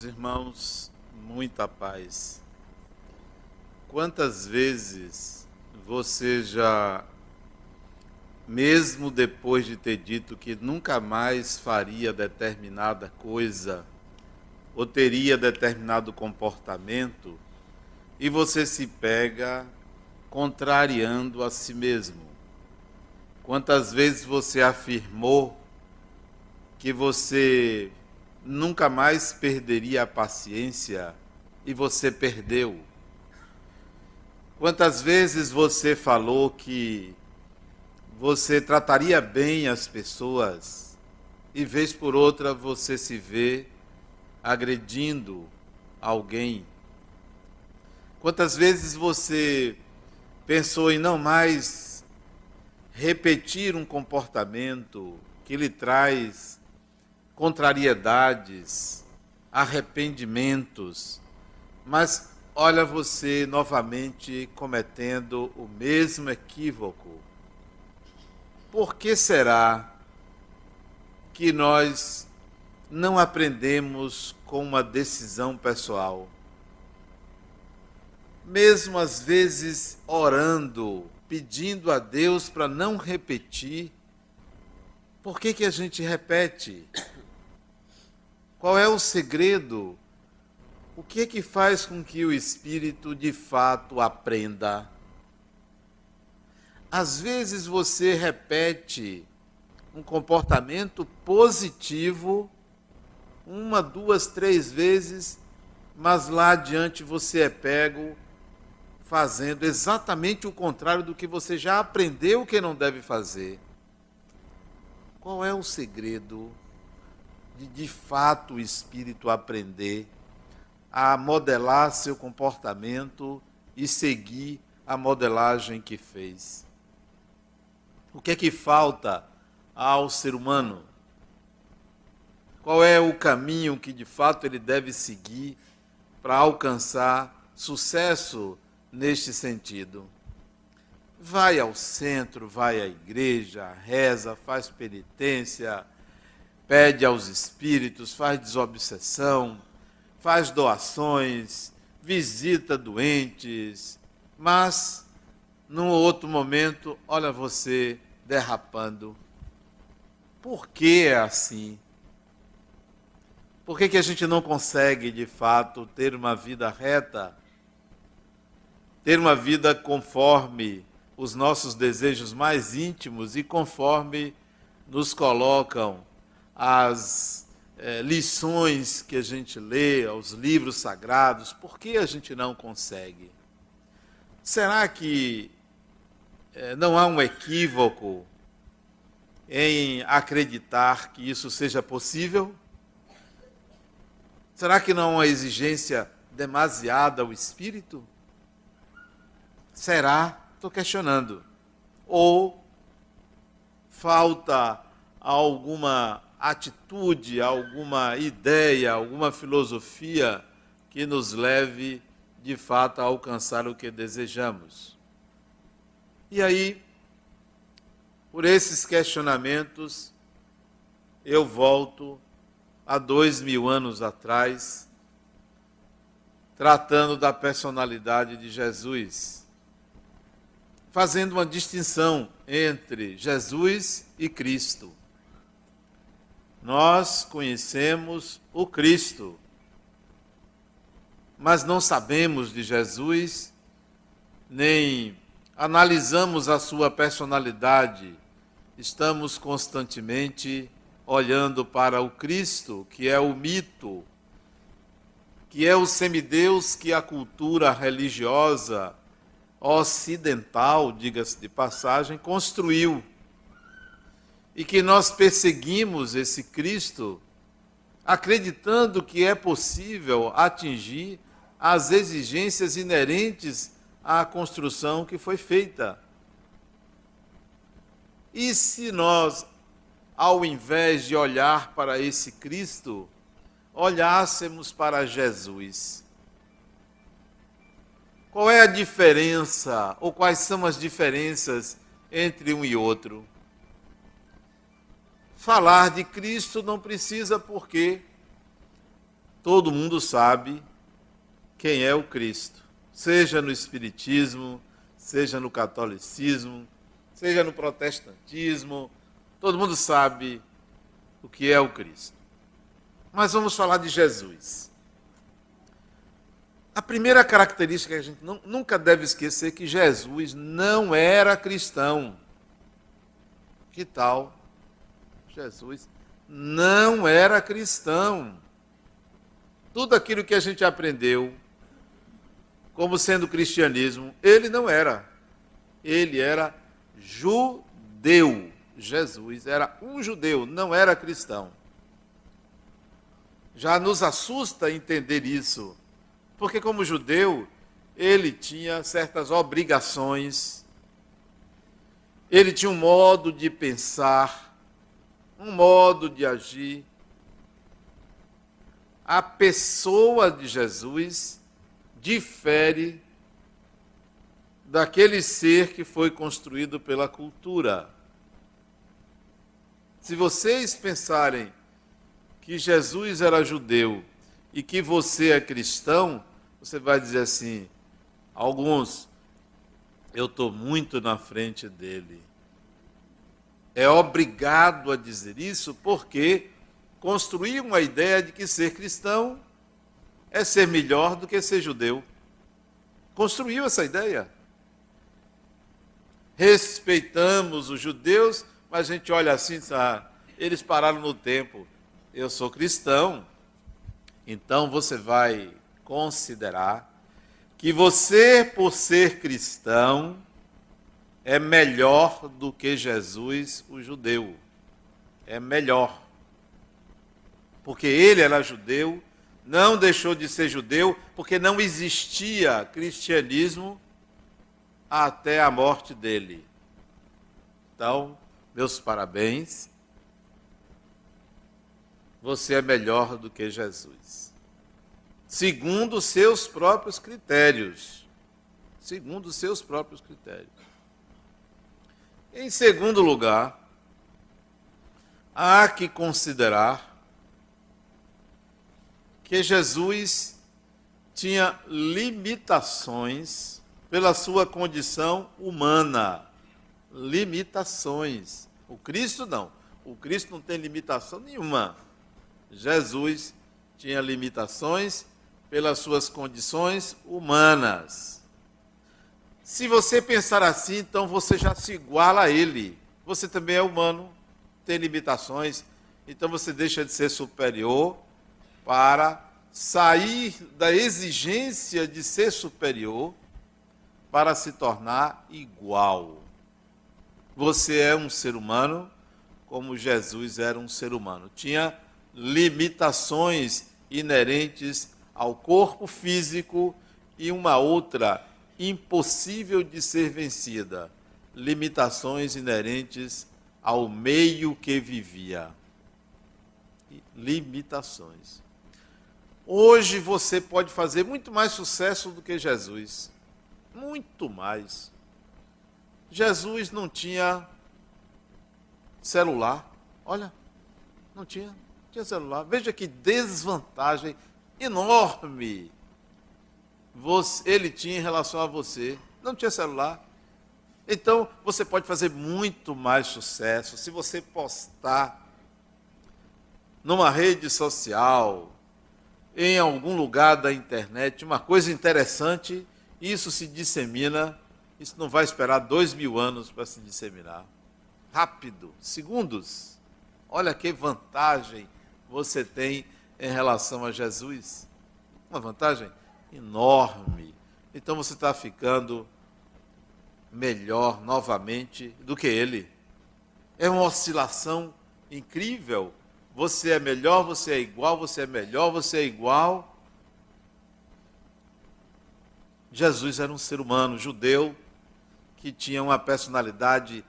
Irmãos, muita paz. Quantas vezes você já, mesmo depois de ter dito que nunca mais faria determinada coisa ou teria determinado comportamento, e você se pega contrariando a si mesmo? Quantas vezes você afirmou que você nunca mais perderia a paciência e você perdeu? Quantas vezes você falou que você trataria bem as pessoas e vez por outra você se vê agredindo alguém? Quantas vezes você pensou em não mais repetir um comportamento que lhe traz contrariedades, arrependimentos, mas olha você novamente cometendo o mesmo equívoco? Por que será que nós não aprendemos com uma decisão pessoal? Mesmo às vezes orando, pedindo a Deus para não repetir, por que a gente repete? Qual é o segredo? O que é que faz com que o espírito de fato aprenda? Às vezes você repete um comportamento positivo uma, duas, três vezes, mas lá adiante você é pego fazendo exatamente o contrário do que você já aprendeu que não deve fazer. Qual é o segredo de fato o espírito aprender a modelar seu comportamento e seguir a modelagem que fez? O que é que falta ao ser humano? Qual é o caminho que de fato ele deve seguir para alcançar sucesso neste sentido? Vai ao centro, vai à igreja, reza, faz penitência, pede aos espíritos, faz desobsessão, faz doações, visita doentes, mas num outro momento, olha você derrapando. Por que é assim? Por que a gente não consegue, de fato, ter uma vida reta, ter uma vida conforme os nossos desejos mais íntimos e conforme nos colocam as lições que a gente lê, os livros sagrados? Por que a gente não consegue? Será que não há um equívoco em acreditar que isso seja possível? Será que não há uma exigência demasiada ao espírito? Será? Estou questionando. Ou falta alguma atitude, alguma ideia, alguma filosofia que nos leve, de fato, a alcançar o que desejamos? E aí, por esses questionamentos, eu volto há 2000 anos atrás, tratando da personalidade de Jesus, fazendo uma distinção entre Jesus e Cristo. Nós conhecemos o Cristo, mas não sabemos de Jesus, nem analisamos a sua personalidade. Estamos constantemente olhando para o Cristo, que é o mito, que é o semideus que a cultura religiosa ocidental, diga-se de passagem, construiu. E que nós perseguimos esse Cristo, acreditando que é possível atingir as exigências inerentes à construção que foi feita. E se nós, ao invés de olhar para esse Cristo, olhássemos para Jesus? Qual é a diferença, ou quais são as diferenças entre um e outro? Falar de Cristo não precisa, porque todo mundo sabe quem é o Cristo, seja no Espiritismo, seja no catolicismo, seja no protestantismo, todo mundo sabe o que é o Cristo. Mas vamos falar de Jesus. A primeira característica que a gente nunca deve esquecer é que Jesus não era cristão. Que tal? Jesus não era cristão. Tudo aquilo que a gente aprendeu como sendo cristianismo, ele não era. Ele era judeu. Jesus era um judeu, não era cristão. Já nos assusta entender isso, porque como judeu, ele tinha certas obrigações, ele tinha um modo de pensar, um modo de agir. A pessoa de Jesus difere daquele ser que foi construído pela cultura. Se vocês pensarem que Jesus era judeu e que você é cristão, você vai dizer assim, alguns, eu estou muito na frente dele. É obrigado a dizer isso porque construíram a ideia de que ser cristão é ser melhor do que ser judeu. Construiu essa ideia. Respeitamos os judeus, mas a gente olha assim, eles pararam no tempo. Eu sou cristão, então você vai considerar que você, por ser cristão, é melhor do que Jesus, o judeu. É melhor. Porque ele era judeu, não deixou de ser judeu, porque não existia cristianismo até a morte dele. Então, meus parabéns. Você é melhor do que Jesus. Segundo os seus próprios critérios. Segundo os seus próprios critérios. Em segundo lugar, há que considerar que Jesus tinha limitações pela sua condição humana. Limitações. O Cristo não. O Cristo não tem limitação nenhuma. Jesus tinha limitações pelas suas condições humanas. Se você pensar assim, então você já se iguala a ele. Você também é humano, tem limitações, então você deixa de ser superior para sair da exigência de ser superior para se tornar igual. Você é um ser humano como Jesus era um ser humano. Tinha limitações inerentes ao corpo físico e uma outra impossível de ser vencida, limitações inerentes ao meio que vivia. Limitações. Hoje você pode fazer muito mais sucesso do que Jesus. Muito mais. Jesus não tinha celular. Olha, não tinha celular. Veja que desvantagem enorme ele tinha em relação a você. Não tinha celular. Então, você pode fazer muito mais sucesso se você postar numa rede social, em algum lugar da internet, uma coisa interessante, isso se dissemina, isso não vai esperar 2000 anos para se disseminar. Rápido, segundos. Olha que vantagem você tem em relação a Jesus. Uma vantagem enorme. Então você está ficando melhor novamente do que ele. É uma oscilação incrível. Você é melhor, você é igual, você é melhor, você é igual. Jesus era um ser humano judeu que tinha uma personalidade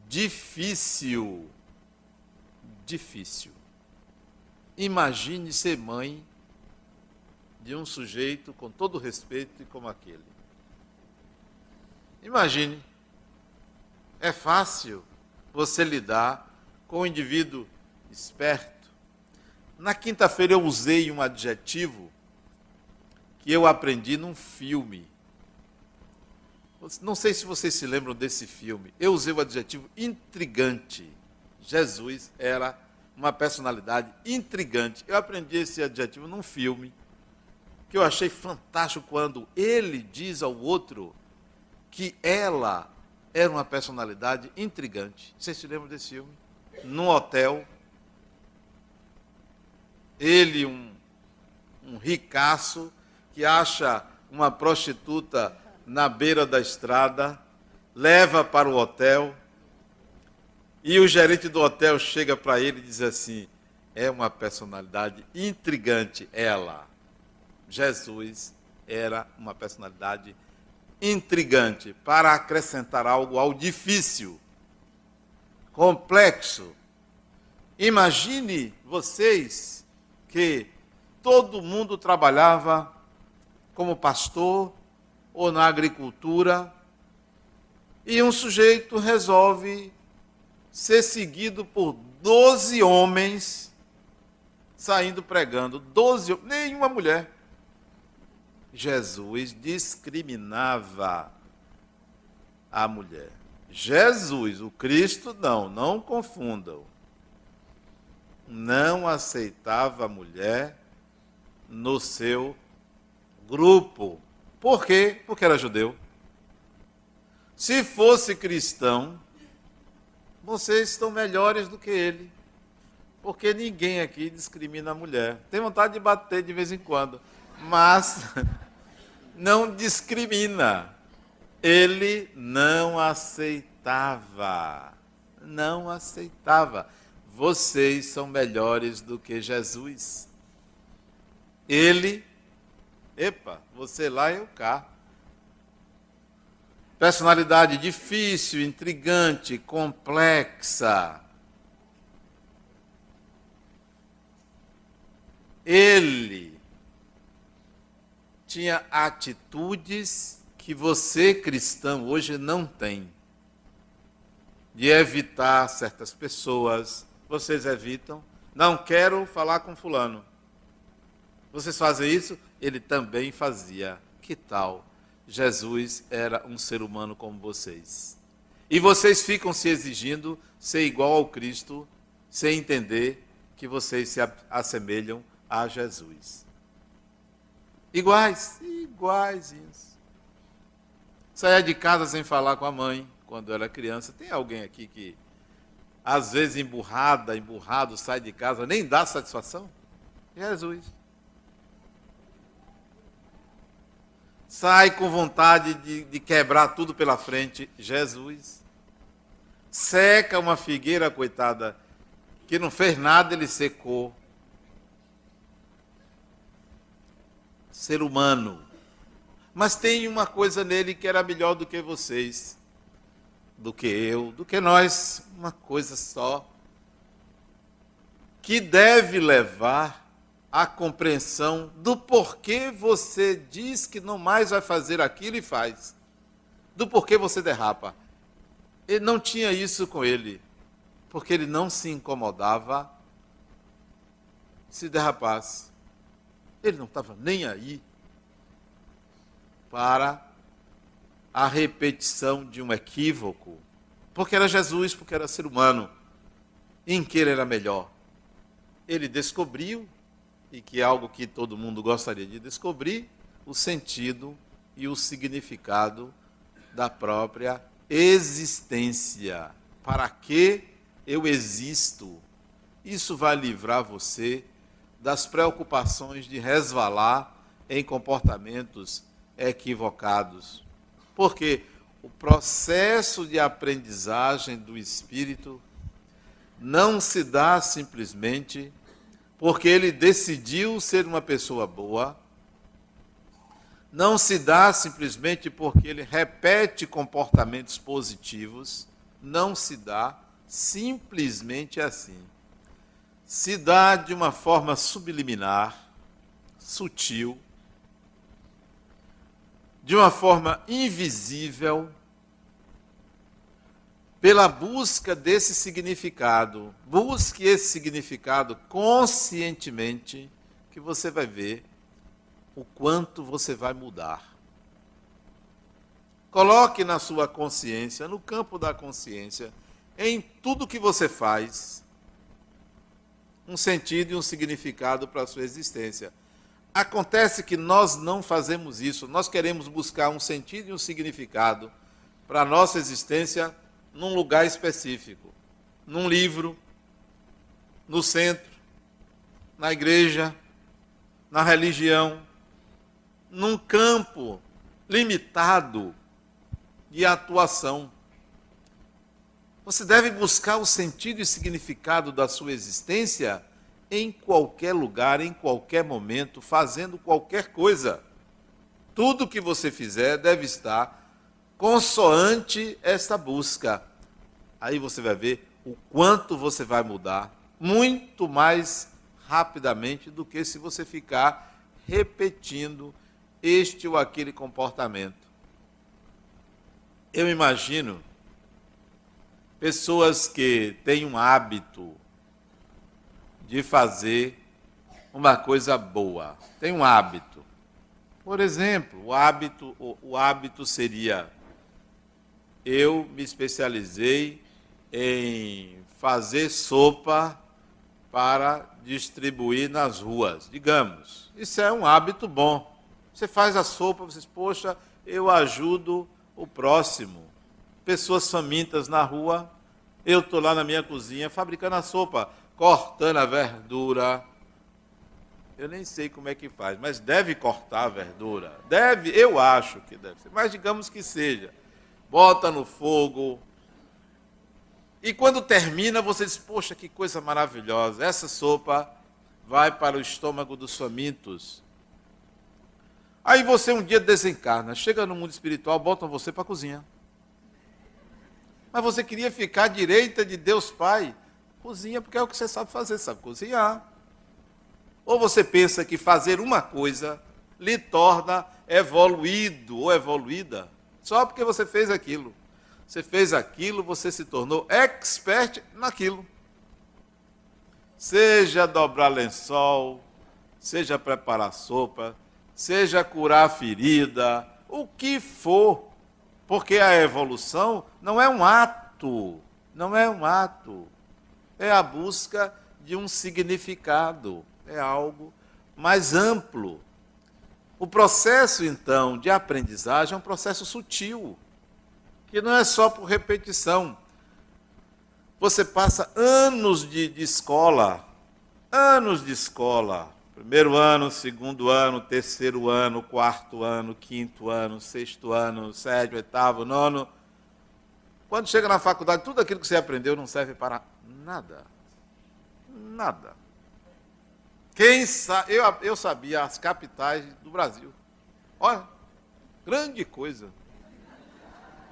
difícil. Difícil. Imagine ser mãe de um sujeito com todo respeito e como aquele. Imagine. É fácil você lidar com um indivíduo esperto. Na quinta-feira eu usei um adjetivo que eu aprendi num filme. Não sei se vocês se lembram desse filme. Eu usei o adjetivo intrigante. Jesus era uma personalidade intrigante. Eu aprendi esse adjetivo num filme que eu achei fantástico quando ele diz ao outro que ela era uma personalidade intrigante. Vocês se lembram desse filme? Num hotel, ele, um ricaço, que acha uma prostituta na beira da estrada, leva para o hotel, e o gerente do hotel chega para ele e diz assim: é uma personalidade intrigante ela. Jesus era uma personalidade intrigante, para acrescentar algo ao difícil, complexo. Imagine vocês que todo mundo trabalhava como pastor ou na agricultura e um sujeito resolve ser seguido por 12 homens saindo pregando. 12 homens, nenhuma mulher. Jesus discriminava a mulher. Jesus, o Cristo, não confundam. Não aceitava a mulher no seu grupo. Por quê? Porque era judeu. Se fosse cristão, vocês estão melhores do que ele. Porque ninguém aqui discrimina a mulher. Tem vontade de bater de vez em quando, mas não discrimina. Ele não aceitava. Não aceitava. Vocês são melhores do que Jesus. Ele, você lá e eu cá. Personalidade difícil, intrigante, complexa. Ele tinha atitudes que você, cristão, hoje não tem. De evitar certas pessoas. Vocês evitam. Não quero falar com fulano. Vocês fazem isso? Ele também fazia. Que tal? Jesus era um ser humano como vocês. E vocês ficam se exigindo ser igual ao Cristo, sem entender que vocês se assemelham a Jesus. Iguaizinhos. Saia de casa sem falar com a mãe, quando era criança. Tem alguém aqui que, às vezes, emburrado, sai de casa, nem dá satisfação? Jesus. Sai com vontade de quebrar tudo pela frente? Jesus. Seca uma figueira, coitada, que não fez nada, ele secou. Ser humano. Mas tem uma coisa nele que era melhor do que vocês, do que eu, do que nós, uma coisa só, que deve levar à compreensão do porquê você diz que não mais vai fazer aquilo e faz, do porquê você derrapa. Ele não tinha isso com ele, porque ele não se incomodava se derrapasse. Ele não estava nem aí para a repetição de um equívoco, porque era Jesus, porque era ser humano, em que ele era melhor. Ele descobriu, e que é algo que todo mundo gostaria de descobrir, o sentido e o significado da própria existência. Para que eu existo? Isso vai livrar você das preocupações de resvalar em comportamentos equivocados. Porque o processo de aprendizagem do espírito não se dá simplesmente porque ele decidiu ser uma pessoa boa, não se dá simplesmente porque ele repete comportamentos positivos, não se dá simplesmente assim. Se dá de uma forma subliminar, sutil, de uma forma invisível, pela busca desse significado. Busque esse significado conscientemente, que você vai ver o quanto você vai mudar. Coloque na sua consciência, no campo da consciência, em tudo que você faz, um sentido e um significado para a sua existência. Acontece que nós não fazemos isso. Nós queremos buscar um sentido e um significado para a nossa existência num lugar específico, num livro, no centro, na igreja, na religião, num campo limitado de atuação. Você deve buscar o sentido e significado da sua existência em qualquer lugar, em qualquer momento, fazendo qualquer coisa. Tudo que você fizer deve estar consoante essa busca. Aí você vai ver o quanto você vai mudar, muito mais rapidamente do que se você ficar repetindo este ou aquele comportamento. Eu imagino pessoas que têm um hábito de fazer uma coisa boa. Tem um hábito. Por exemplo, o hábito seria: eu me especializei em fazer sopa para distribuir nas ruas. Digamos, isso é um hábito bom. Você faz a sopa, você diz, poxa, eu ajudo o próximo. Pessoas famintas na rua, eu estou lá na minha cozinha fabricando a sopa, cortando a verdura. Eu nem sei como é que faz, mas deve cortar a verdura. Deve, eu acho que deve ser, mas digamos que seja. Bota no fogo. E quando termina, você diz, poxa, que coisa maravilhosa. Essa sopa vai para o estômago dos famintos. Aí você um dia desencarna, chega no mundo espiritual, botam você para a cozinha. Mas você queria ficar à direita de Deus Pai. Cozinha, porque é o que você sabe fazer, sabe cozinhar. Ou você pensa que fazer uma coisa lhe torna evoluído ou evoluída, só porque você fez aquilo. Você fez aquilo, você se tornou expert naquilo. Seja dobrar lençol, seja preparar sopa, seja curar ferida, o que for. Porque a evolução não é um ato, não é um ato. É a busca de um significado, é algo mais amplo. O processo, então, de aprendizagem é um processo sutil, que não é só por repetição. Você passa anos de escola, primeiro ano, segundo ano, terceiro ano, quarto ano, quinto ano, sexto ano, sétimo, oitavo, nono. Quando chega na faculdade, tudo aquilo que você aprendeu não serve para nada. Nada. Eu sabia as capitais do Brasil. Olha, grande coisa.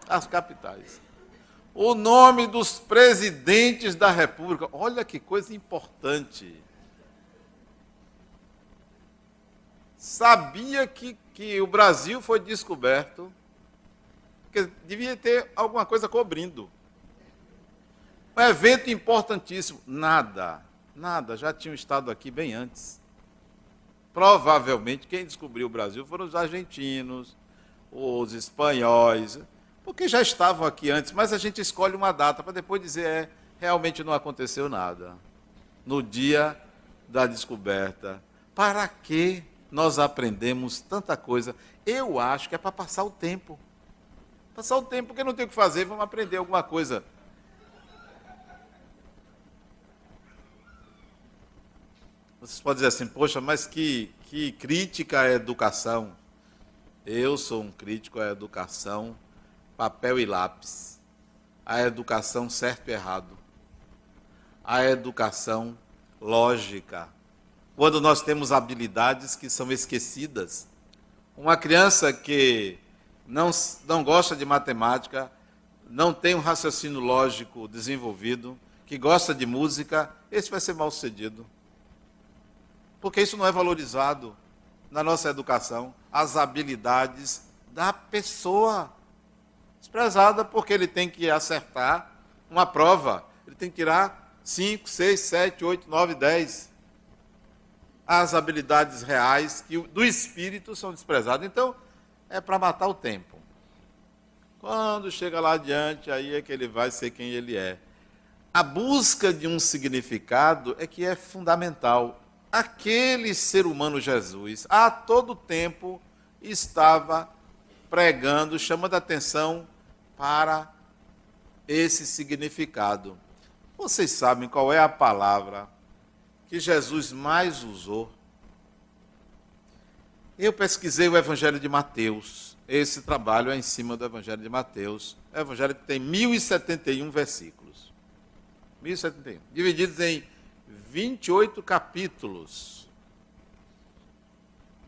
As capitais. O nome dos presidentes da República. Olha que coisa importante. Sabia que o Brasil foi descoberto, porque devia ter alguma coisa cobrindo. Um evento importantíssimo. Nada, já tinham estado aqui bem antes. Provavelmente quem descobriu o Brasil foram os argentinos, os espanhóis, porque já estavam aqui antes, mas a gente escolhe uma data para depois dizer, realmente não aconteceu nada. No dia da descoberta. Para que nós aprendemos tanta coisa? Eu acho que é para passar o tempo. Passar o tempo, porque não tem o que fazer, vamos aprender alguma coisa. Vocês podem dizer assim, poxa, mas que crítica à educação. Eu sou um crítico à educação, papel e lápis. A educação certo e errado. A educação lógica. Quando nós temos habilidades que são esquecidas. Uma criança que não gosta de matemática, não tem um raciocínio lógico desenvolvido, que gosta de música, esse vai ser mal sucedido. Porque isso não é valorizado na nossa educação, as habilidades da pessoa. Desprezada porque ele tem que acertar uma prova. Ele tem que tirar 5, 6, 7, 8, 9, 10. As habilidades reais do espírito são desprezadas. Então, é para matar o tempo. Quando chega lá adiante, aí é que ele vai ser quem ele é. A busca de um significado é que é fundamental. Aquele ser humano Jesus, a todo tempo, estava pregando, chamando a atenção para esse significado. Vocês sabem qual é a palavra que Jesus mais usou? Eu pesquisei o Evangelho de Mateus. Esse trabalho é em cima do Evangelho de Mateus. É o Evangelho que tem 1071 versículos. 1071. Divididos em 28 capítulos.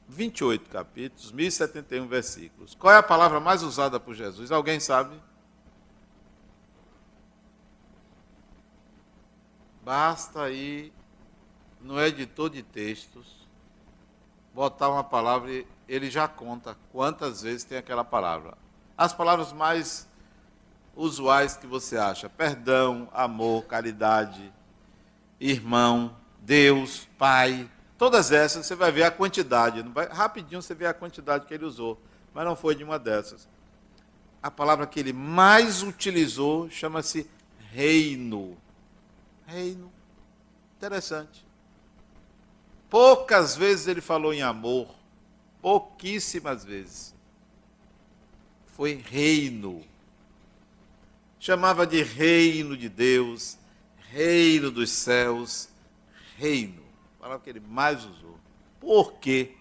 28 capítulos, 1071 versículos. Qual é a palavra mais usada por Jesus? Alguém sabe? Basta ir no editor de textos, botar uma palavra e ele já conta quantas vezes tem aquela palavra. As palavras mais usuais que você acha: perdão, amor, caridade, irmão, Deus, Pai. Todas essas você vai ver a quantidade. Rapidinho você vê a quantidade que ele usou, mas não foi de uma dessas. A palavra que ele mais utilizou chama-se reino. Reino. Interessante. Poucas vezes ele falou em amor. Pouquíssimas vezes. Foi reino. Chamava de reino de Deus, reino dos céus, reino. A palavra que ele mais usou. Por quê?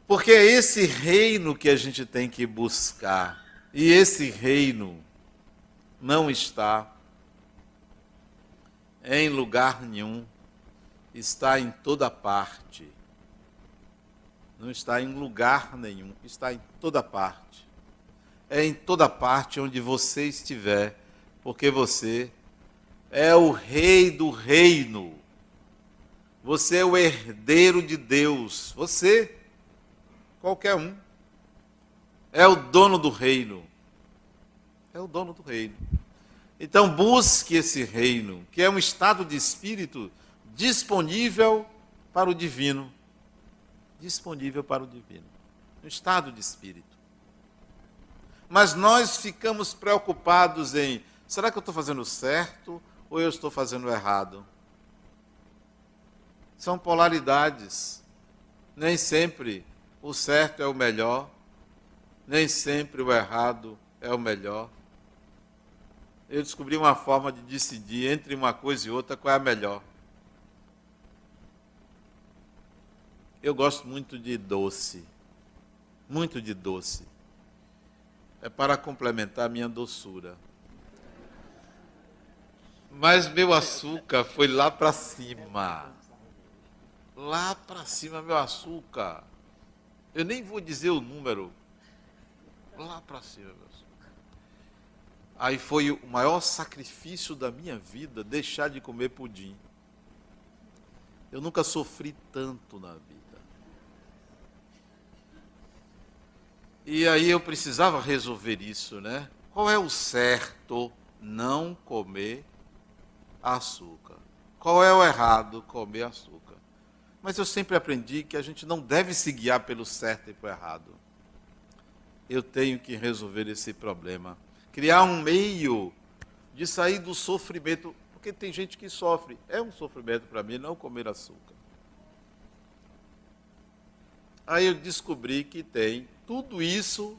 Porque é esse reino que a gente tem que buscar. E esse reino não está em lugar nenhum, está em toda parte. Não está em lugar nenhum, está em toda parte. É em toda parte onde você estiver, porque você é o rei do reino. Você é o herdeiro de Deus. Você, qualquer um, é o dono do reino. É o dono do reino. Então busque esse reino, que é um estado de espírito disponível para o divino. Disponível para o divino. Um estado de espírito. Mas nós ficamos preocupados em: será que eu estou fazendo certo ou eu estou fazendo errado? São polaridades. Nem sempre o certo é o melhor, nem sempre o errado é o melhor. Eu descobri uma forma de decidir entre uma coisa e outra qual é a melhor. Eu gosto muito de doce. Muito de doce. É para complementar a minha doçura. Mas meu açúcar foi lá para cima. Lá para cima, meu açúcar. Eu nem vou dizer o número. Lá para cima, meu açúcar. Aí foi o maior sacrifício da minha vida deixar de comer pudim. Eu nunca sofri tanto na vida. E aí eu precisava resolver isso, né? Qual é o certo? Não comer açúcar. Qual é o errado? Comer açúcar. Mas eu sempre aprendi que a gente não deve se guiar pelo certo e pelo errado. Eu tenho que resolver esse problema. Criar um meio de sair do sofrimento. Porque tem gente que sofre. É um sofrimento para mim não comer açúcar. Aí eu descobri que tem tudo isso.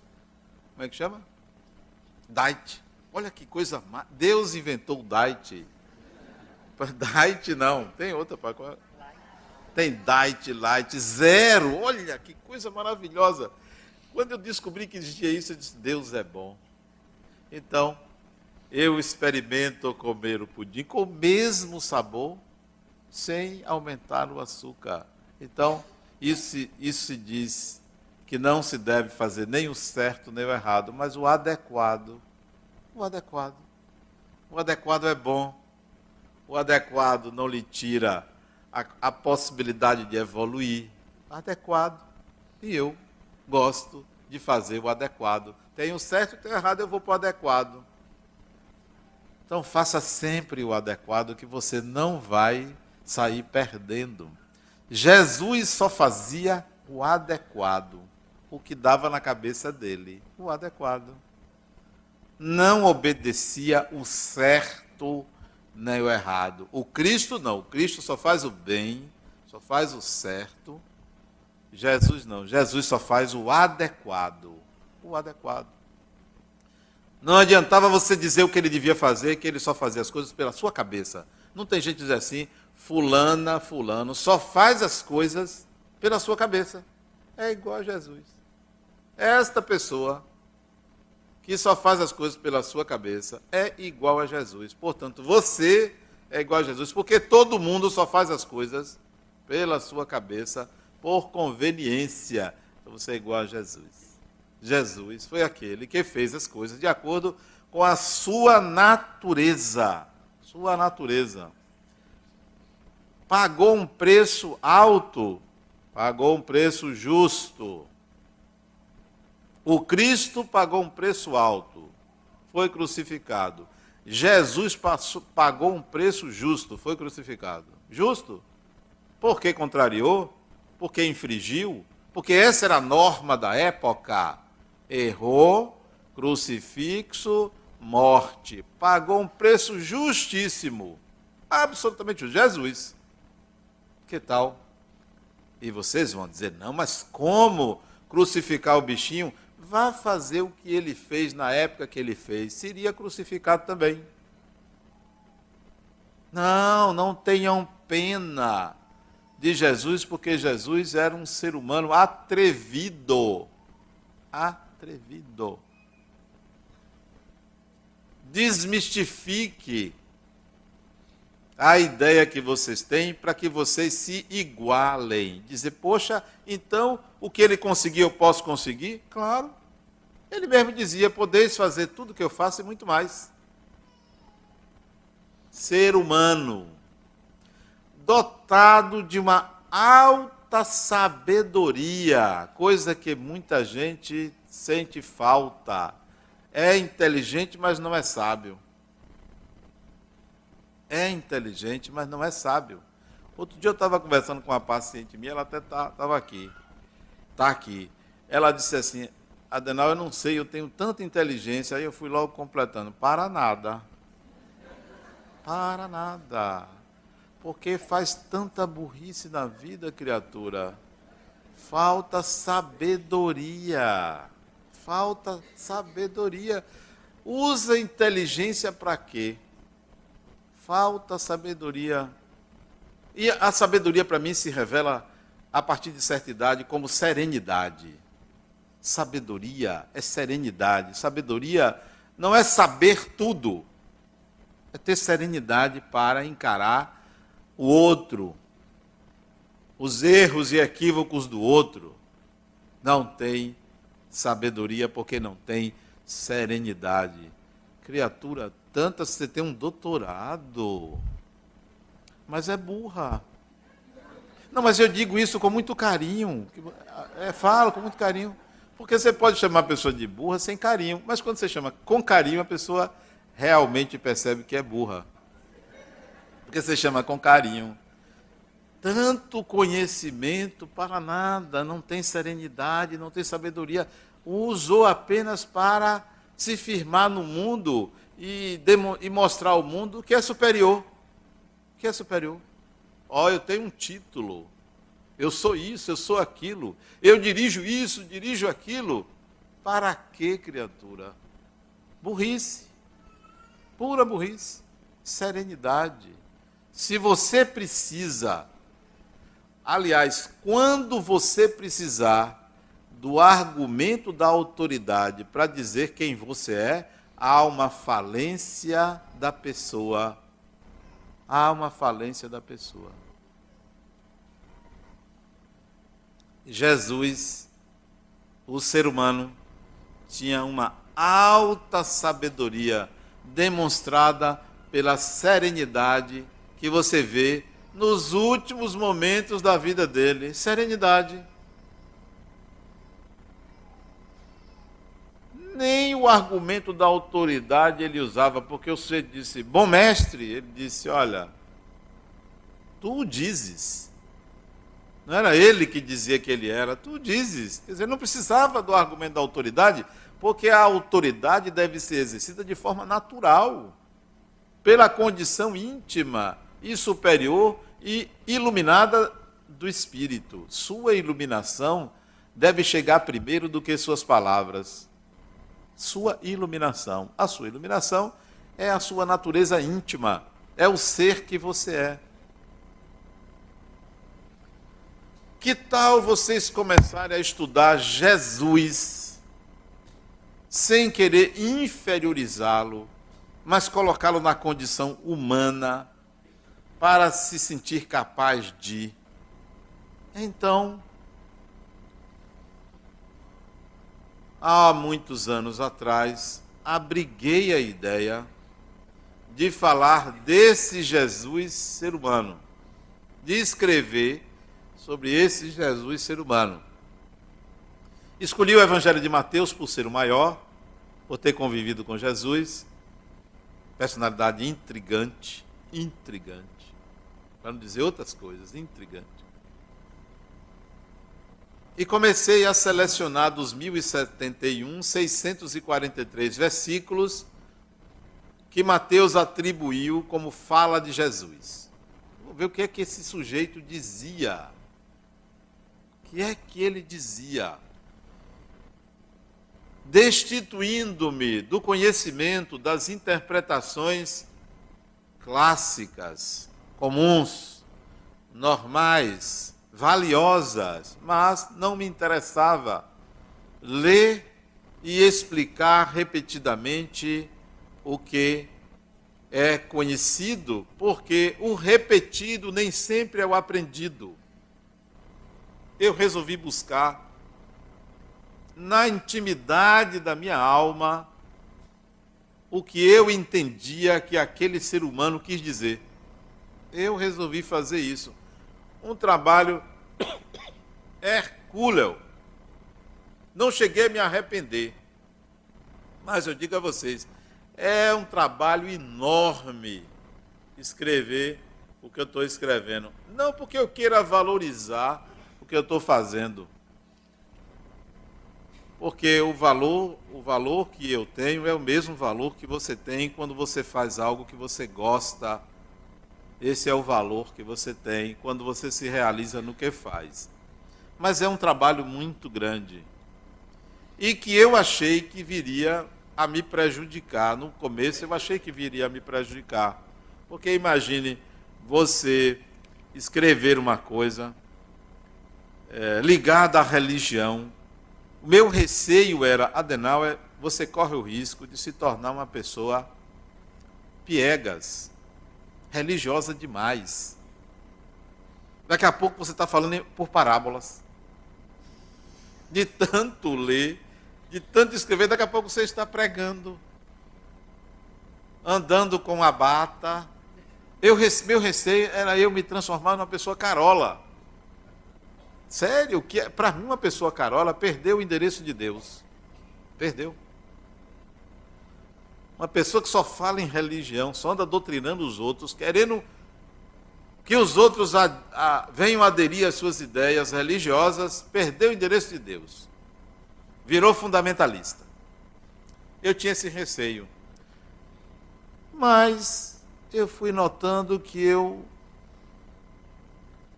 Como é que chama? Diet. Olha que coisa. Deus inventou o diet. Diet não. Tem outra para. Tem diet, light, zero. Olha que coisa maravilhosa. Quando eu descobri que existia isso, eu disse: Deus é bom. Então, eu experimento comer o pudim com o mesmo sabor, sem aumentar o açúcar. Então, isso se diz que não se deve fazer nem o certo nem o errado, mas o adequado. O adequado. O adequado é bom. O adequado não lhe tira a possibilidade de evoluir. Adequado. E eu gosto de fazer o adequado. Tem o certo e tem o errado, eu vou para o adequado. Então faça sempre o adequado, que você não vai sair perdendo. Jesus só fazia o adequado, o que dava na cabeça dele, o adequado. Não obedecia o certo nem o errado. O Cristo não, o Cristo só faz o bem, só faz o certo. Jesus não, Jesus só faz o adequado. O adequado. Não adiantava você dizer o que ele devia fazer, que ele só fazia as coisas pela sua cabeça. Não tem gente que diz assim, fulano, só faz as coisas pela sua cabeça. É igual a Jesus. Esta pessoa que só faz as coisas pela sua cabeça é igual a Jesus. Portanto, você é igual a Jesus, porque todo mundo só faz as coisas pela sua cabeça, por conveniência. Então você é igual a Jesus. Jesus foi aquele que fez as coisas de acordo com a sua natureza. Sua natureza. Pagou um preço alto, pagou um preço justo. O Cristo pagou um preço alto, foi crucificado. Jesus pagou um preço justo, foi crucificado. Justo? Porque contrariou? Porque infringiu? Porque essa era a norma da época. Errou, crucifixo, morte. Pagou um preço justíssimo. Absolutamente justo. Jesus. Que tal? E vocês vão dizer, não, mas como crucificar o bichinho? Vá fazer o que ele fez na época que ele fez. Seria crucificado também. Não tenham pena de Jesus, porque Jesus era um ser humano atrevido. Atrevido. Desmistifique a ideia que vocês têm para que vocês se igualem. Dizer, poxa, então o que ele conseguiu eu posso conseguir? Claro. Ele mesmo dizia, podeis fazer tudo o que eu faço e muito mais. Ser humano, dotado de uma alta sabedoria, coisa que muita gente sente falta. É inteligente, mas não é sábio. É inteligente, mas não é sábio. Outro dia eu estava conversando com uma paciente minha, ela até estava aqui. Está aqui. Ela disse assim, Adenal, eu não sei, eu tenho tanta inteligência. Aí eu fui logo completando. Para nada. Para nada. Porque faz tanta burrice na vida, criatura. Falta sabedoria. Falta sabedoria. Usa inteligência para quê? Falta sabedoria. E a sabedoria para mim se revela a partir de certa idade como serenidade. Sabedoria é serenidade. Sabedoria não é saber tudo. É ter serenidade para encarar o outro. Os erros e equívocos do outro. Não tem sabedoria porque não tem serenidade. Criatura, tanta, você tem um doutorado, mas é burra. Não, mas eu digo isso com muito carinho. Falo com muito carinho. Porque você pode chamar a pessoa de burra sem carinho, mas quando você chama com carinho, a pessoa realmente percebe que é burra. Porque você chama com carinho. Tanto conhecimento para nada, não tem serenidade, não tem sabedoria. Usou apenas para se firmar no mundo e mostrar ao mundo que é superior. Que é superior. Ó, eu tenho um título. Eu sou isso, eu sou aquilo. Eu dirijo isso, dirijo aquilo. Para quê, criatura? Burrice. Pura burrice. Serenidade. Se você precisa, aliás, quando você precisar do argumento da autoridade para dizer quem você é, há uma falência da pessoa. Há uma falência da pessoa. Jesus, o ser humano, tinha uma alta sabedoria demonstrada pela serenidade que você vê nos últimos momentos da vida dele. Serenidade. Nem o argumento da autoridade ele usava, porque você disse, bom mestre, ele disse, olha, tu o dizes. Não era ele que dizia que ele era, tu dizes. Quer dizer, não precisava do argumento da autoridade, porque a autoridade deve ser exercida de forma natural, pela condição íntima e superior e iluminada do Espírito. Sua iluminação deve chegar primeiro do que suas palavras. Sua iluminação. A sua iluminação é a sua natureza íntima, é o ser que você é. Que tal vocês começarem a estudar Jesus sem querer inferiorizá-lo, mas colocá-lo na condição humana para se sentir capaz de? Então, há muitos anos atrás, abriguei a ideia de falar desse Jesus ser humano, de escrever sobre esse Jesus ser humano. Escolhi o Evangelho de Mateus por ser o maior, por ter convivido com Jesus, personalidade intrigante, para não dizer outras coisas, intrigante. E comecei a selecionar dos 1071, 643 versículos que Mateus atribuiu como fala de Jesus. Vamos ver o que é que esse sujeito dizia. O que é que ele dizia? Destituindo-me do conhecimento das interpretações clássicas, comuns, normais, valiosas, mas não me interessava ler e explicar repetidamente o que é conhecido, porque o repetido nem sempre é o aprendido. Eu resolvi buscar, na intimidade da minha alma, o que eu entendia que aquele ser humano quis dizer. Eu resolvi fazer isso. Um trabalho hercúleo. Não cheguei a me arrepender. Mas eu digo a vocês, é um trabalho enorme escrever o que eu estou escrevendo. Não porque eu queira valorizar o que eu estou fazendo. Porque o valor que eu tenho é o mesmo valor que você tem quando você faz algo que você gosta. Esse é o valor que você tem quando você se realiza no que faz. Mas é um trabalho muito grande. E que eu achei que viria a me prejudicar. No começo eu achei que viria a me prejudicar. Porque imagine você escrever uma coisa ligada à religião. O meu receio era, Adenauer, você corre o risco de se tornar uma pessoa piegas, religiosa demais. Daqui a pouco você está falando por parábolas. De tanto ler, de tanto escrever, daqui a pouco você está pregando, andando com a bata. Meu receio era eu me transformar numa pessoa carola. Sério, que para mim uma pessoa carola perdeu o endereço de Deus. Perdeu. Uma pessoa que só fala em religião, só anda doutrinando os outros, querendo que os outros venham aderir às suas ideias religiosas, perdeu o endereço de Deus. Virou fundamentalista. Eu tinha esse receio. Mas eu fui notando que eu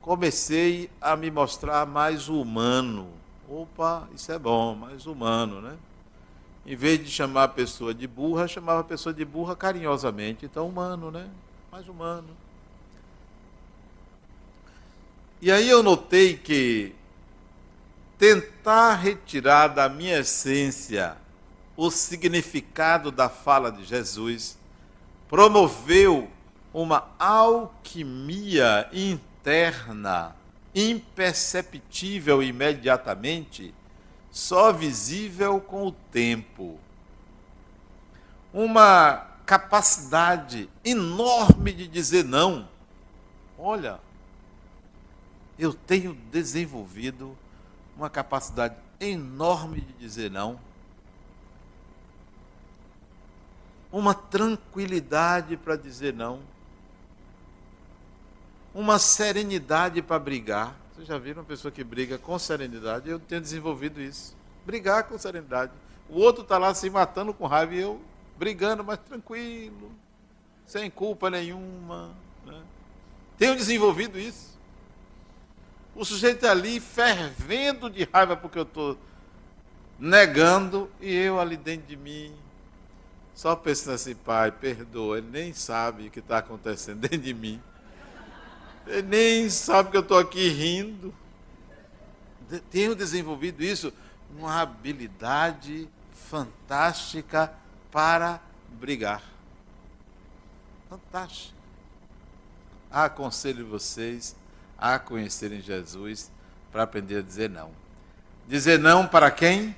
comecei a me mostrar mais humano. Opa, isso é bom, mais humano, né? Em vez de chamar a pessoa de burra, chamava a pessoa de burra carinhosamente. Então, humano, né? Mais humano. E aí eu notei que tentar retirar da minha essência o significado da fala de Jesus promoveu uma alquimia interna, imperceptível imediatamente, só visível com o tempo. Uma capacidade enorme de dizer não. Olha, eu tenho desenvolvido uma capacidade enorme de dizer não. uma tranquilidade para dizer não, uma serenidade para brigar. Vocês já viram uma pessoa que briga com serenidade? Eu tenho desenvolvido isso. Brigar com serenidade. O outro está lá se matando com raiva e eu brigando, mas tranquilo, sem culpa nenhuma. Né? Tenho desenvolvido isso. O sujeito ali fervendo de raiva porque eu estou negando e eu ali dentro de mim só pensando assim, pai, perdoa. Ele nem sabe o que está acontecendo dentro de mim. Ele nem sabe que eu estou aqui rindo. Tenho desenvolvido isso, uma habilidade fantástica para brigar. Fantástico. Aconselho vocês a conhecerem Jesus para aprender a dizer não. Dizer não para quem?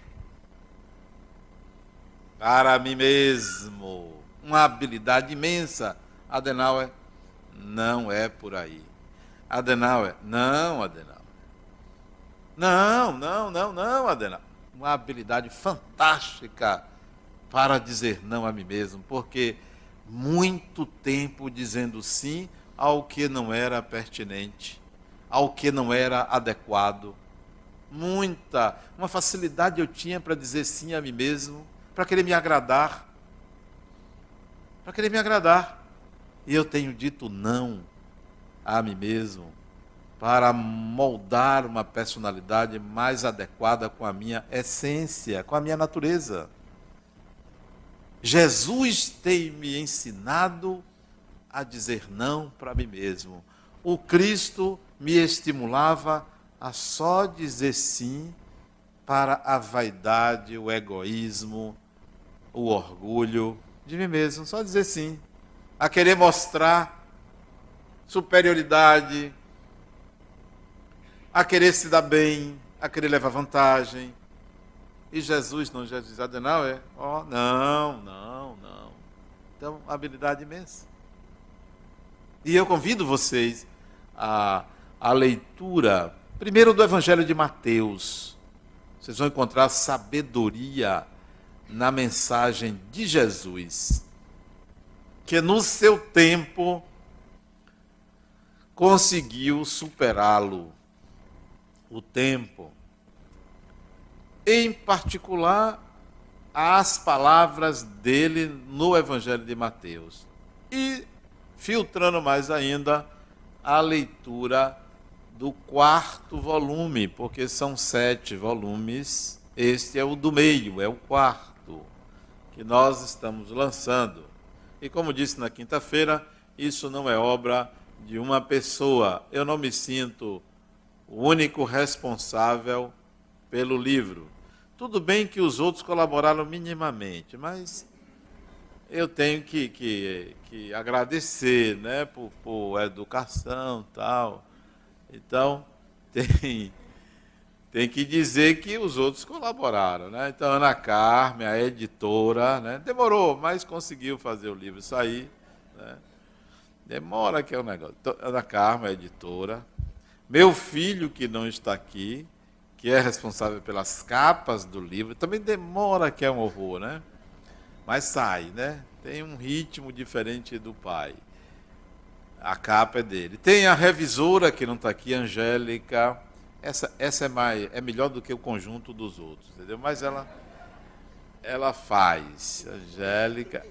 Para mim mesmo. Uma habilidade imensa. Adenauer, não é por aí. Adenauer, não, Adenauer. Não, Adenauer. Uma habilidade fantástica para dizer não a mim mesmo, porque muito tempo dizendo sim ao que não era pertinente, ao que não era adequado. Uma facilidade eu tinha para dizer sim a mim mesmo, para querer me agradar. E eu tenho dito não a mim mesmo, para moldar uma personalidade mais adequada com a minha essência, com a minha natureza. Jesus tem me ensinado a dizer não para mim mesmo. O Cristo me estimulava a só dizer sim para a vaidade, o egoísmo, o orgulho de mim mesmo. Só dizer sim. A querer mostrar superioridade, a querer se dar bem, a querer levar vantagem. E Jesus diz, Adenauer, não. Então, habilidade imensa. E eu convido vocês à leitura, primeiro do Evangelho de Mateus. Vocês vão encontrar sabedoria na mensagem de Jesus, que no seu tempo conseguiu superá-lo. O tempo. Em particular, as palavras dele no Evangelho de Mateus. E, filtrando mais ainda, a leitura do 4º volume, porque são 7 volumes. Este é o do meio, é o 4º, que nós estamos lançando. E como disse na quinta-feira, isso não é obra de uma pessoa. Eu não me sinto o único responsável pelo livro. Tudo bem que os outros colaboraram minimamente, mas eu tenho que agradecer, né, por educação e tal. Então, tem que dizer que os outros colaboraram, né? Então, Ana Carmen, a editora, né, demorou, mas conseguiu fazer o livro sair, né? Demora que é um negócio. Então, Ana Carmen, a editora. Meu filho, que não está aqui, que é responsável pelas capas do livro, também demora, que é um horror, né? Mas sai, né? Tem um ritmo diferente do pai. A capa é dele. Tem a revisora, que não está aqui, Angélica. Essa é melhor do que o conjunto dos outros, entendeu? Mas ela faz, Angélica.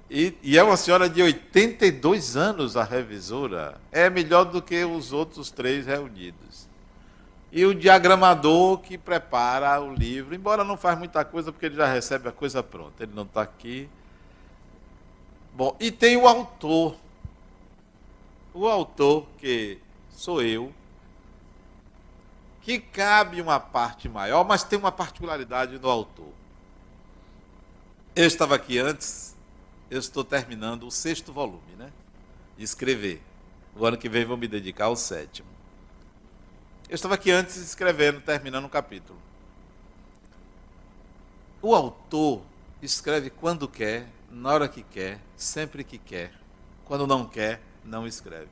E é uma senhora de 82 anos, a revisora. É melhor do que os outros 3 reunidos. E o diagramador que prepara o livro, embora não faz muita coisa, porque ele já recebe a coisa pronta. Ele não está aqui. Bom, e tem o autor. O autor, que sou eu, que cabe uma parte maior, mas tem uma particularidade no autor. Eu estava aqui antes. Eu estou terminando o 6º volume, né, de escrever. O ano que vem vou me dedicar ao 7º. Eu estava aqui antes escrevendo, terminando um capítulo. O autor escreve quando quer, na hora que quer, sempre que quer. Quando não quer, não escreve.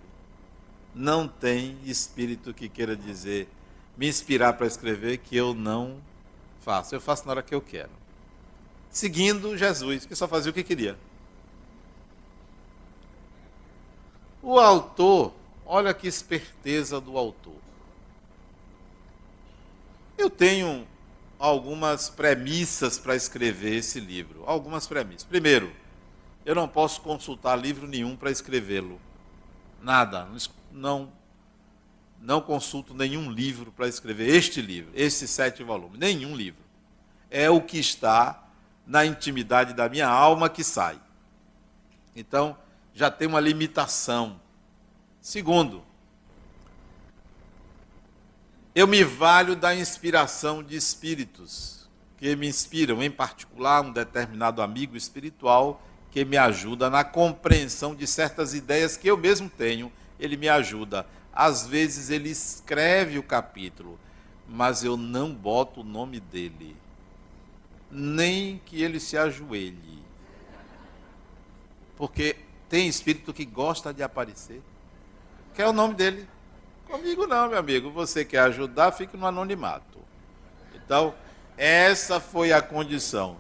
Não tem espírito que queira dizer, me inspirar para escrever, que eu não faço. Eu faço na hora que eu quero. Seguindo Jesus, que só fazia o que queria. O autor, olha que esperteza do autor. Eu tenho algumas premissas para escrever esse livro. Algumas premissas. Primeiro, eu não posso consultar livro nenhum para escrevê-lo. Nada. Não consulto nenhum livro para escrever este livro, esses 7 volumes. Nenhum livro. É o que está na intimidade da minha alma que sai. Então, já tem uma limitação. Segundo, eu me valho da inspiração de espíritos que me inspiram, em particular um determinado amigo espiritual que me ajuda na compreensão de certas ideias que eu mesmo tenho. Ele me ajuda. Às vezes ele escreve o capítulo, mas eu não boto o nome dele, nem que ele se ajoelhe. Porque tem espírito que gosta de aparecer. Quer o nome dele? Comigo não, meu amigo. Você quer ajudar, fique no anonimato. Então, essa foi a condição.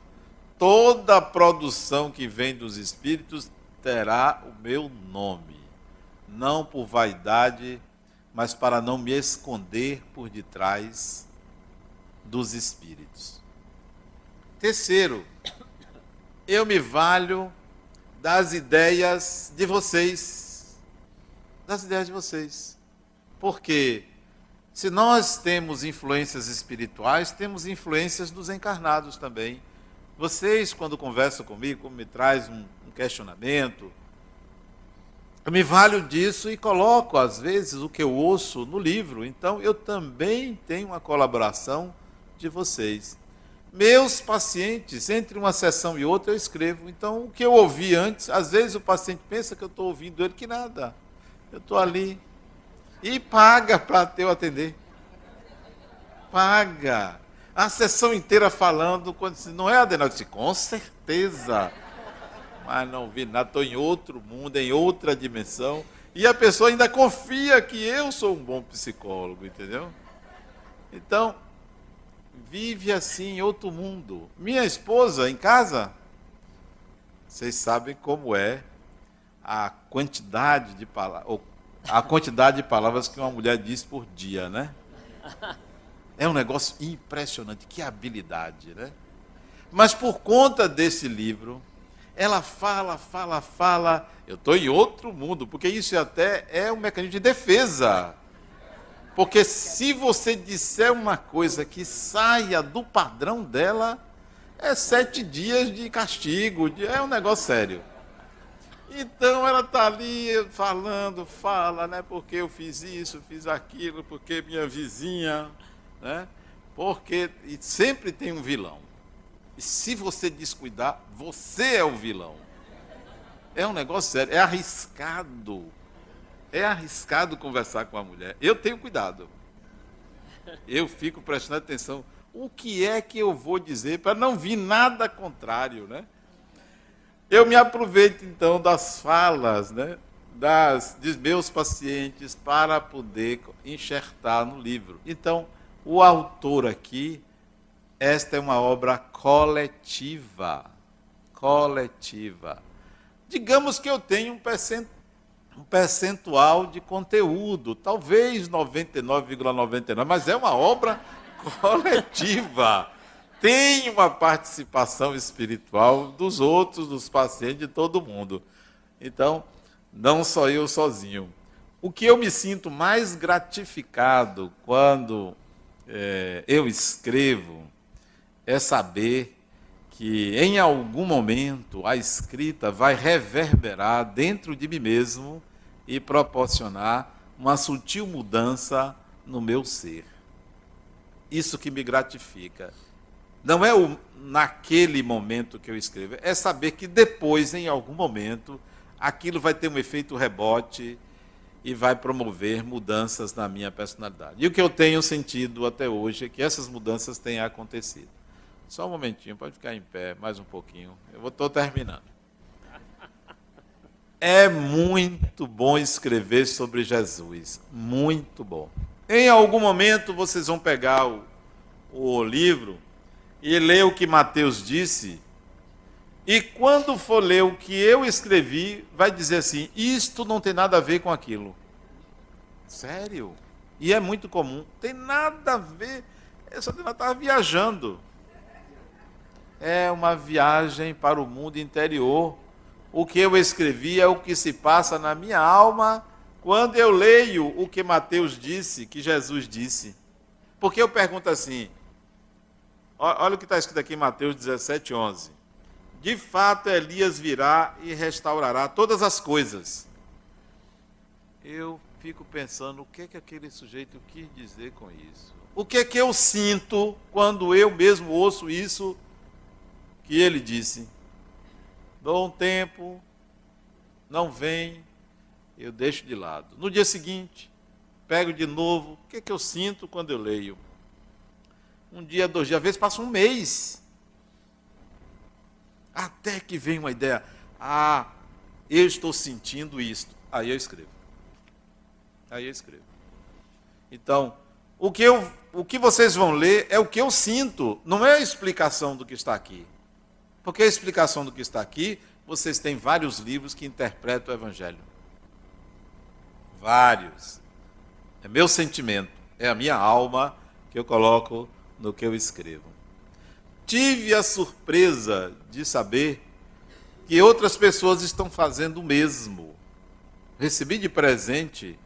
Toda produção que vem dos espíritos terá o meu nome. Não por vaidade, mas para não me esconder por detrás dos espíritos. Terceiro, eu me valho das ideias de vocês. Das ideias de vocês. Porque se nós temos influências espirituais, temos influências dos encarnados também. Vocês, quando conversam comigo, me trazem um questionamento, eu me valho disso e coloco, às vezes, o que eu ouço no livro. Então, eu também tenho uma colaboração de vocês. Meus pacientes, entre uma sessão e outra, eu escrevo. Então, o que eu ouvi antes, às vezes o paciente pensa que eu estou ouvindo ele, que nada. Eu estou ali. E paga para eu atender. Paga. A sessão inteira falando, quando disse, não é, Adenal? Eu disse, com certeza. Mas não vi nada, estou em outro mundo, em outra dimensão. E a pessoa ainda confia que eu sou um bom psicólogo, entendeu? Então, vive assim em outro mundo. Minha esposa, em casa, vocês sabem como é a quantidade de palavras que uma mulher diz por dia, né? É um negócio impressionante, que habilidade, né? Mas por conta desse livro, ela fala, eu estou em outro mundo, porque isso até é um mecanismo de defesa. Porque se você disser uma coisa que saia do padrão dela, é 7 dias de castigo, é um negócio sério. Então ela está ali falando, né? Porque eu fiz isso, fiz aquilo, porque minha vizinha, né? Porque e sempre tem um vilão. E se você descuidar, você é o vilão. É um negócio sério, é arriscado. É arriscado conversar com a mulher. Eu tenho cuidado. Eu fico prestando atenção. O que é que eu vou dizer para não vir nada contrário, né? Eu me aproveito, então, das falas, né, dos meus pacientes para poder enxertar no livro. Então, o autor aqui, esta é uma obra coletiva. Coletiva. Digamos que eu tenho um percentual de conteúdo, talvez 99,99, mas é uma obra coletiva. Tem uma participação espiritual dos outros, dos pacientes, de todo mundo. Então, não só eu sozinho. O que eu me sinto mais gratificado quando eu escrevo é saber que em algum momento a escrita vai reverberar dentro de mim mesmo e proporcionar uma sutil mudança no meu ser. Isso que me gratifica. Não é naquele momento que eu escrevo, é saber que depois, em algum momento, aquilo vai ter um efeito rebote e vai promover mudanças na minha personalidade. E o que eu tenho sentido até hoje é que essas mudanças têm acontecido. Só um momentinho, pode ficar em pé, mais um pouquinho. Eu estou terminando. É muito bom escrever sobre Jesus, muito bom. Em algum momento vocês vão pegar o livro e ler o que Mateus disse, E quando for ler o que eu escrevi, vai dizer assim, isto não tem nada a ver com aquilo. Sério? E é muito comum. Tem nada a ver. Eu só estava viajando. É uma viagem para o mundo interior. O que eu escrevi é o que se passa na minha alma quando eu leio o que Mateus disse, que Jesus disse. Porque eu pergunto assim, olha o que está escrito aqui em Mateus 17:11. De fato, Elias virá e restaurará todas as coisas. Eu fico pensando, o que é que aquele sujeito quis dizer com isso? O que é que eu sinto quando eu mesmo ouço isso que ele disse? Dou um tempo, não vem, eu deixo de lado. No dia seguinte, pego de novo, o que é que eu sinto quando eu leio? Um dia, 2 dias, às vezes passa um mês. Até que vem uma ideia, eu estou sentindo isto. Aí eu escrevo. Então, o que vocês vão ler é o que eu sinto, não é a explicação do que está aqui. Porque a explicação do que está aqui, vocês têm vários livros que interpretam o Evangelho. Vários. É meu sentimento, é a minha alma que eu coloco no que eu escrevo. Tive a surpresa de saber que outras pessoas estão fazendo o mesmo. Recebi de presente,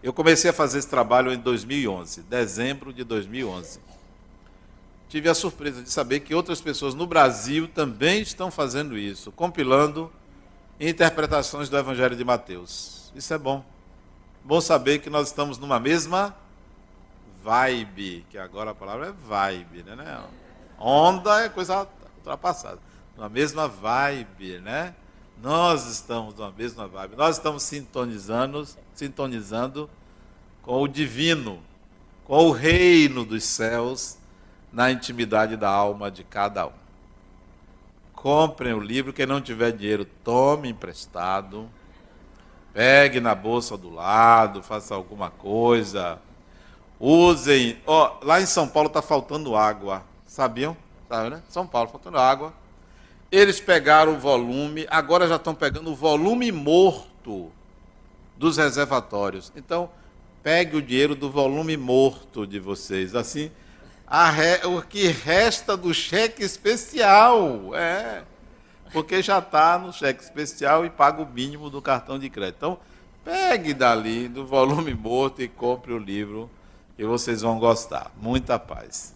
eu comecei a fazer esse trabalho em 2011, dezembro de 2011. Tive a surpresa de saber que outras pessoas no Brasil também estão fazendo isso, compilando interpretações do Evangelho de Mateus. Isso é bom. Bom saber que nós estamos numa mesma vibe, que agora a palavra é vibe, né? Onda é coisa ultrapassada. Numa mesma vibe, né? Nós estamos numa mesma vibe. Nós estamos sintonizando com o divino, com o reino dos céus, na intimidade da alma de cada um. Comprem o livro, quem não tiver dinheiro, tome emprestado, pegue na bolsa do lado, faça alguma coisa, usem. Lá em São Paulo está faltando água, sabiam? Sabe, né? São Paulo, faltando água. Eles pegaram o volume, agora já estão pegando o volume morto dos reservatórios. Então, pegue o dinheiro do volume morto de vocês, assim, o que resta do cheque especial, porque já está no cheque especial e paga o mínimo do cartão de crédito. Então, pegue dali, do volume morto, e compre o livro, que vocês vão gostar. Muita paz.